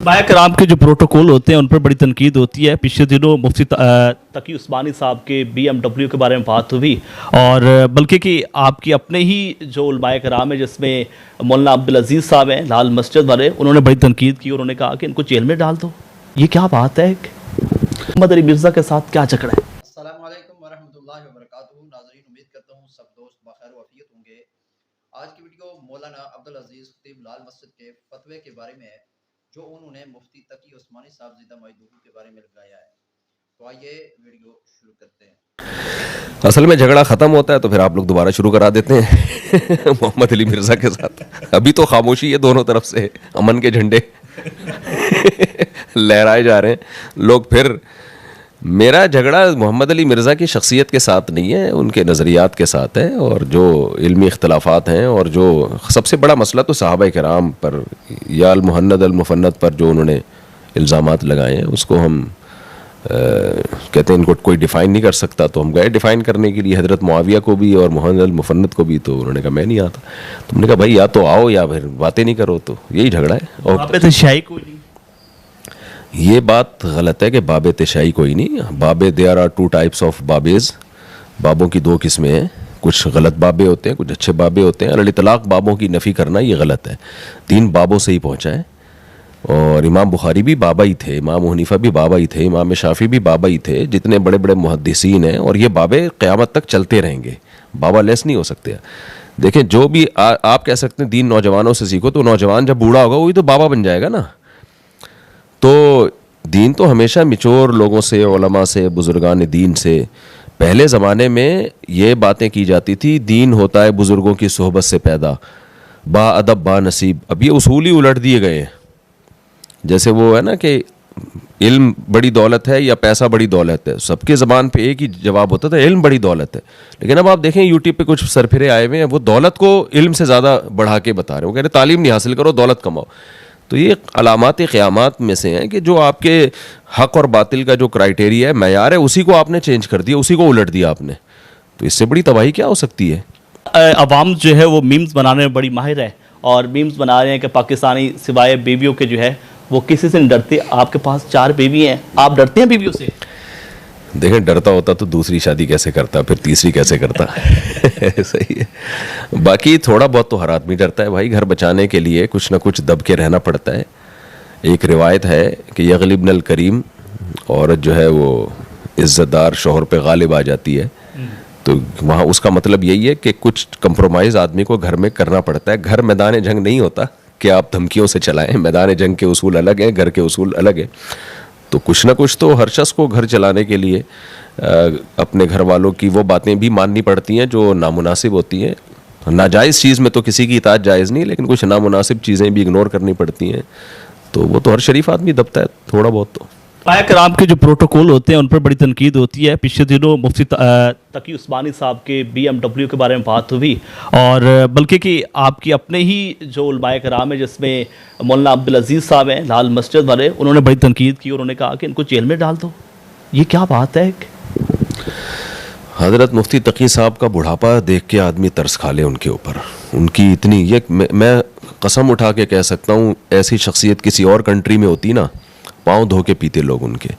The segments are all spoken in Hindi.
उलमाए कराम के जो प्रोटोकॉल होते हैं उन पर बड़ी तनकीद होती है। पिछले दिनों मुफ्ती तकी उस्मानी साहब के BMW के बारे में बात हुई और बल्कि कि आपकी अपने ही जो उलमाए कराम है जिसमें मौलाना अब्दुल अजीज़ साहब हैं लाल मस्जिद वाले, उन्होंने बड़ी तनकीद की। उन्होंने कहा कि इनको जेल में डाल दो। ये क्या बात है? मोहम्मद अली मिर्ज़ा के साथ क्या झगड़ा है? अस्सलामु अलैकुम वरहमतुल्लाहि वबरकातुहू। नाज़रीन, उम्मीद करता हूँ सब दोस्त बखैर वफ़ियत होंगे। आज की वीडियो मौलाना अब्दुल अजीज़ खतीब लाल मस्जिद के फतवे के बारे में है जो उन्होंने मुफ्ती तकी उस्मानी साहब ज़िदा मजदूर के बारे में लगाया है। तो आइए वीडियो शुरू करते हैं। असल में झगड़ा ख़त्म होता है तो फिर आप लोग दोबारा शुरू करा देते हैं मोहम्मद अली मिर्ज़ा के साथ। अभी तो खामोशी है, दोनों तरफ से अमन के झंडे लहराए जा रहे हैं लोग। फिर मेरा झगड़ा मोहम्मद अली मिर्ज़ा की शख्सियत के साथ नहीं है, उनके नज़रियात के साथ है। और जो इल्मी इख्तलाफात हैं और जो सबसे बड़ा मसला तो सहाबा किराम पर या अल मुहन्नद अल मुफन्नद पर जो उन्होंने इल्ज़ामात लगाए हैं उसको हम कहते हैं इनको कोई डिफ़ाइन नहीं कर सकता। तो हम गए डिफ़ाइन करने के लिए हज़रत मुआविया को भी और मुहन्नद अल मुफन्नद को भी, तो उन्होंने कहा मैं नहीं आता। तो हमने कहा भाई या तो आओ या फिर बातें नहीं करो। तो यही झगड़ा है। और शाही कोई नहीं, ये बात गलत है कि बाबे तशाई कोई नहीं। बाबे there are two types of बाबेज। बाबों की दो किस्में हैं, कुछ गलत बाबे होते हैं, कुछ अच्छे बाबे होते हैं। अल इतलाक बाबों की नफ़ी करना ये गलत है। दीन बाबों से ही पहुँचा है। और इमाम बुखारी भी बाबा ही थे, इमाम हनीफा भी बाबा ही थे, इमाम शाफी भी बाबा ही थे। जितने बड़े बड़े मुहद्दिसीन हैं और ये बाबे क़यामत तक चलते रहेंगे, बाबा लेस नहीं हो सकते। देखें जो भी आप कह सकते हैं दीन नौजवानों से सीखो, तो नौजवान जब बूढ़ा होगा वही तो बाबा बन जाएगा ना। तो दीन तो हमेशा मिचोर लोगों से, उलमा से, बुजुर्गान दीन से। पहले ज़माने में ये बातें की जाती थी, दीन होता है बुज़ुर्गों की सोहबत से पैदा, बा अदब बा नसीब। अब ये उसूल ही उलट दिए गए हैं। जैसे वो है ना कि इल्म बड़ी दौलत है या पैसा बड़ी दौलत है, सबके ज़बान पे एक ही जवाब होता था, इल्म बड़ी दौलत है। लेकिन अब आप देखें यूट्यूब पे कुछ सरफिरे आए हुए हैं, वो दौलत को इल्म से ज़्यादा बढ़ा के बता रहे हो, कह रहे तालीम नहीं हासिल करो, दौलत कमाओ। तो ये अलामात क़यामत में से हैं कि जो आपके हक़ और बातिल का जो क्राइटेरिया है, मैयार है, उसी को आपने चेंज कर दिया, उसी को उलट दिया आपने। तो इससे बड़ी तबाही क्या हो सकती है? अवाम जो है वो मीम्स बनाने में बड़ी माहिर है और मीम्स बना रहे हैं कि पाकिस्तानी सिवाय बीवियों के जो है वो किसी से नहीं डरते। आपके पास 4 बीवी हैं, आप डरते हैं बीवियों से? देखें डरता होता तो दूसरी शादी कैसे करता, फिर तीसरी कैसे करता सही है। बाकी थोड़ा बहुत तो हर आदमी डरता है भाई। घर बचाने के लिए कुछ ना कुछ दब के रहना पड़ता है। एक रिवायत है कि यग़लिबनल करीम, औरत जो है वो इज़्ज़तदार शौहर पे गालिब आ जाती है। तो वहाँ उसका मतलब यही है कि कुछ कंप्रोमाइज़ आदमी को घर में करना पड़ता है। घर मैदान जंग नहीं होता कि आप धमकियों से चलाएं। मैदान जंग के उसूल अलग हैं, घर के उसूल अलग हैं। तो कुछ ना कुछ तो हर शख्स को घर चलाने के लिए अपने घर वालों की वो बातें भी माननी पड़ती हैं जो नामुनासिब होती हैं। नाजायज़ चीज़ में तो किसी की इताअत जायज़ नहीं, लेकिन कुछ नामुनासिब चीज़ें भी इग्नोर करनी पड़ती हैं। तो वो तो हर शरीफ आदमी दबता है थोड़ा बहुत। तो उलमाए कराम के जो प्रोटोकॉल होते हैं उन पर बड़ी तनकीद होती है। पिछले दिनों मुफ्ती तकी उस्मानी साहब के BMW के बारे में बात हुई और बल्कि कि आपकी अपने ही जो उलमाए कराम है जिसमें मौलाना अब्दुल अजीज़ साहब हैं लाल मस्जिद वाले, उन्होंने बड़ी तनकीद की। उन्होंने कहा कि इनको जेल में डाल दो। ये क्या बात है? हज़रत मुफ्ती तकी साहब का बुढ़ापा देख के आदमी तरस खा ले उनके ऊपर। उनकी इतनी ये मैं कसम उठा के कह सकता हूँ, ऐसी शख्सियत किसी और कंट्री में होती ना, पाँव धो के पीते लोग उनके।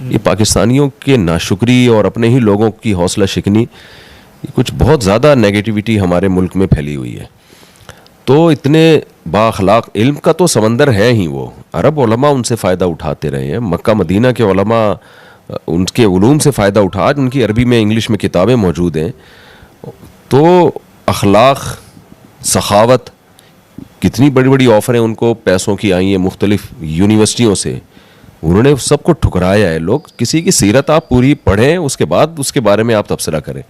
ये पाकिस्तानियों के नाशुक्री और अपने ही लोगों की हौसला शिकनी, कुछ बहुत ज़्यादा नेगेटिविटी हमारे मुल्क में फैली हुई है। तो इतने बाअखलाक, इल्म का तो समंदर है ही वो। अरब उलमा उनसे फ़ायदा उठाते रहे हैं। मक्का मदीना के उलमा उनके उलूम से फ़ायदा उठा, आज उनकी अरबी में इंग्लिश में किताबें मौजूद हैं। तो अखलाक, सखावत, कितनी बड़ी बड़ी ऑफ़रें उनको पैसों की आई हैं मुख्तलिफ़ यूनिवर्सिटियों से, उन्होंने सबको ठुकराया है। लोग किसी की सीरत आप पूरी पढ़ें, उसके बाद उसके बारे में आप तबसरा करें।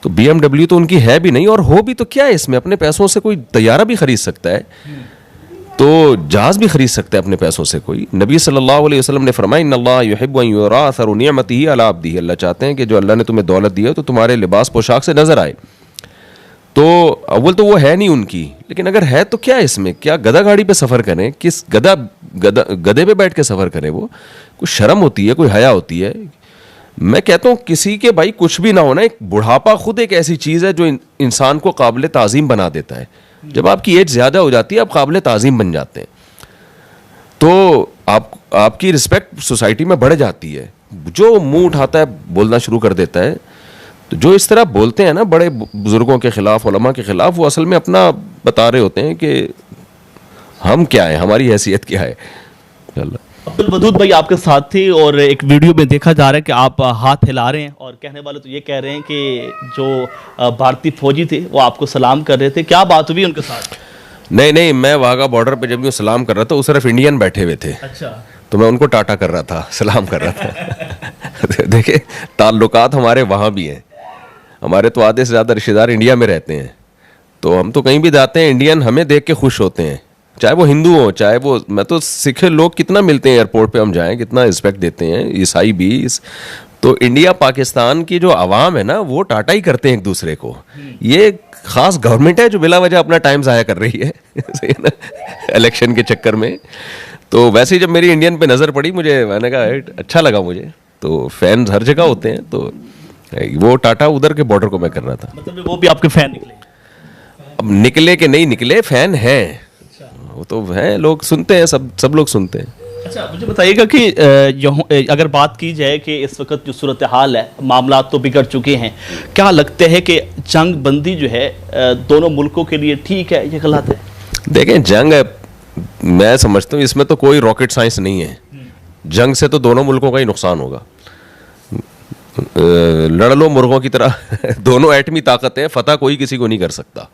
तो BMW तो उनकी है भी नहीं, और हो भी तो क्या है इसमें? अपने पैसों से कोई तैयारा भी ख़रीद सकता है, तो जहाज़ भी ख़रीद सकता है अपने पैसों से कोई। नबी सल्लल्लाहु अलैहि वसल्लम ने फरमाया इन्नल्लाह युहिब्बु अन युरा अथरु निअमतिही अला अब्दिही। अल्लाह चाहते हैं कि जो अल्लाह ने तुम्हें दौलत दी है तो तुम्हारे लिबास पोशाक से नज़र आए। तो अव्वल तो वो है नहीं उनकी, लेकिन अगर है तो क्या इसमें? क्या गधा गाड़ी पे सफ़र करें? किस गधे पे बैठ के सफ़र करें? वो कुछ शर्म होती है, कोई हया होती है? मैं कहता हूँ किसी के भाई कुछ भी ना होना, एक बुढ़ापा खुद एक ऐसी चीज़ है जो इंसान को काबिल ताज़ीम बना देता है। जब आपकी एज ज़्यादा हो जाती है आप काबिल ताज़ीम बन जाते हैं। तो आपकी रिस्पेक्ट सोसाइटी में बढ़ जाती है। जो मुंह उठाता है बोलना शुरू कर देता है, तो जो इस तरह बोलते हैं ना बड़े बुजुर्गों के खिलाफ, उलमा के खिलाफ, वो असल में अपना बता रहे होते हैं कि हम क्या है, हमारी हैसियत क्या है। अब्दुल वदूद भाई आपके साथ थे और एक वीडियो में देखा जा रहा है कि आप हाथ हिला रहे हैं और कहने वाले तो ये कह रहे हैं कि जो भारतीय फौजी थे वो आपको सलाम कर रहे थे, क्या बात हुई उनके साथ? नहीं, मैं वाघा बॉर्डर पे जब यूँ सलाम कर रहा था, वो सिर्फ इंडियन बैठे हुए थे। अच्छा। तो मैं उनको टाटा कर रहा था, सलाम कर रहा था। देखिए, ताल्लुकात हमारे वहाँ भी हैं। हमारे तो आधे से ज़्यादा रिश्तेदार इंडिया में रहते हैं, तो हम तो कहीं भी जाते हैं, इंडियन हमें देख के खुश होते हैं, चाहे वो हिंदू हो, चाहे वो, मैं तो सिख लोग कितना मिलते हैं एयरपोर्ट पे, हम जाएं कितना रिस्पेक्ट देते हैं, ईसाई भी। तो इंडिया पाकिस्तान की जो आवाम है ना, वो टाटा ही करते हैं एक दूसरे को। ये खास गवर्नमेंट है जो बिला वजह अपना टाइम ज़ाया कर रही है सही है ना, इलेक्शन के चक्कर में। तो वैसे ही जब मेरी इंडियन पे नज़र पड़ी, मैंने कहा अच्छा लगा मुझे। तो फैन हर जगह होते हैं, तो वो टाटा उधर के बॉर्डर को मैं कर रहा था। मतलब वो भी आपके फैन निकले? अब निकले कि नहीं निकले, फैन हैं, वो तो हैं, लोग सुनते हैं, सब लोग सुनते हैं। अच्छा, मुझे बताइएगा कि अगर बात की जाए कि इस वक्त जो सूरत हाल है, मामला तो बिगड़ चुके हैं, क्या लगता है कि जंग बंदी जो है दोनों मुल्कों के लिए ठीक है, ये गलत है? देखें, जंग मैं समझता हूँ इसमें तो कोई रॉकेट साइंस नहीं है। जंग से तो दोनों मुल्कों का ही नुकसान होगा। लड़ लो मुर्गों की तरह दोनों एटमी ताकत है, फतह कोई किसी को नहीं कर सकता।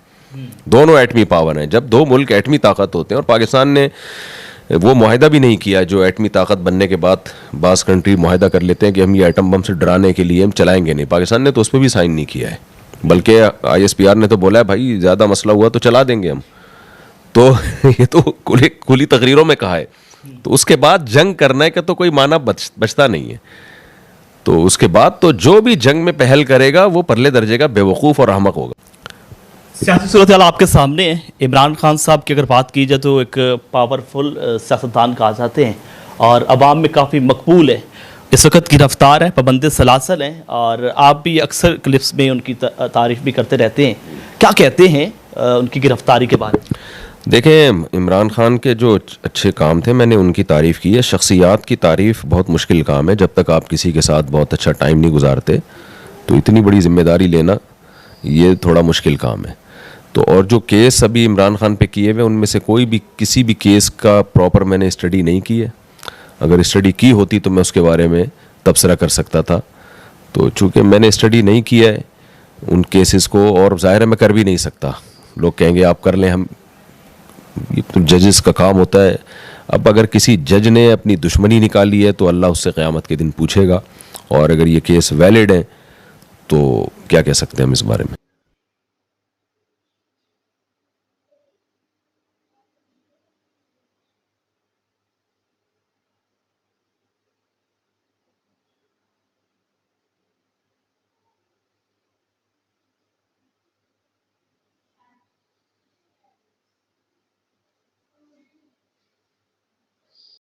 दोनों एटमी पावर हैं। जब दो मुल्क एटमी ताकत होते हैं, और पाकिस्तान ने वो मुआहिदा भी नहीं किया जो एटमी ताकत बनने के बाद बास कंट्री मुआहिदा कर लेते हैं कि हम ये एटम बम से डराने के लिए हम चलाएंगे नहीं। पाकिस्तान ने तो उस पर भी साइन नहीं किया है, बल्कि ISPR ने तो बोला है भाई ज़्यादा मसला हुआ तो चला देंगे हम। तो ये तो खुली तकरीरों में कहा है। तो उसके बाद जंग करने का तो कोई माना बचता नहीं है। तो उसके बाद तो जो भी जंग में पहल करेगा वो परले दर्जे का बेवकूफ़ और अहमक होगा। सियासी सूरत हाल आपके सामने है। इमरान खान साहब की अगर बात की जाए तो एक पावरफुल सियासतदान कहा जाते हैं और अवाम में काफ़ी मकबूल है। इस वक्त की रफ्तार है, पाबंद सलासल है, और आप भी अक्सर क्लिप्स में उनकी तारीफ़ भी करते रहते हैं। क्या कहते हैं उनकी गिरफ्तारी के बारे में? देखें, इमरान खान के जो अच्छे काम थे मैंने उनकी तारीफ़ की है। शख्सियात की तारीफ़ बहुत मुश्किल काम है। जब तक आप किसी के साथ बहुत अच्छा टाइम नहीं गुजारते, तो इतनी बड़ी जिम्मेदारी लेना ये थोड़ा मुश्किल काम है। तो और जो केस अभी इमरान खान पे किए हुए, उनमें से कोई भी किसी भी केस का प्रॉपर मैंने स्टडी नहीं की है। अगर स्टडी की होती तो मैं उसके बारे में तबसरा कर सकता था। तो चूँकि मैंने स्टडी नहीं किया है उन केसेस को, और ज़ाहिर है मैं कर भी नहीं सकता। लोग कहेंगे आप कर लें, हम, ये तो जजेस का काम होता है। अब अगर किसी जज ने अपनी दुश्मनी निकाली है तो अल्लाह उससे क़यामत के दिन पूछेगा, और अगर ये केस वैलिड है तो क्या कह सकते हैं हम इस बारे में।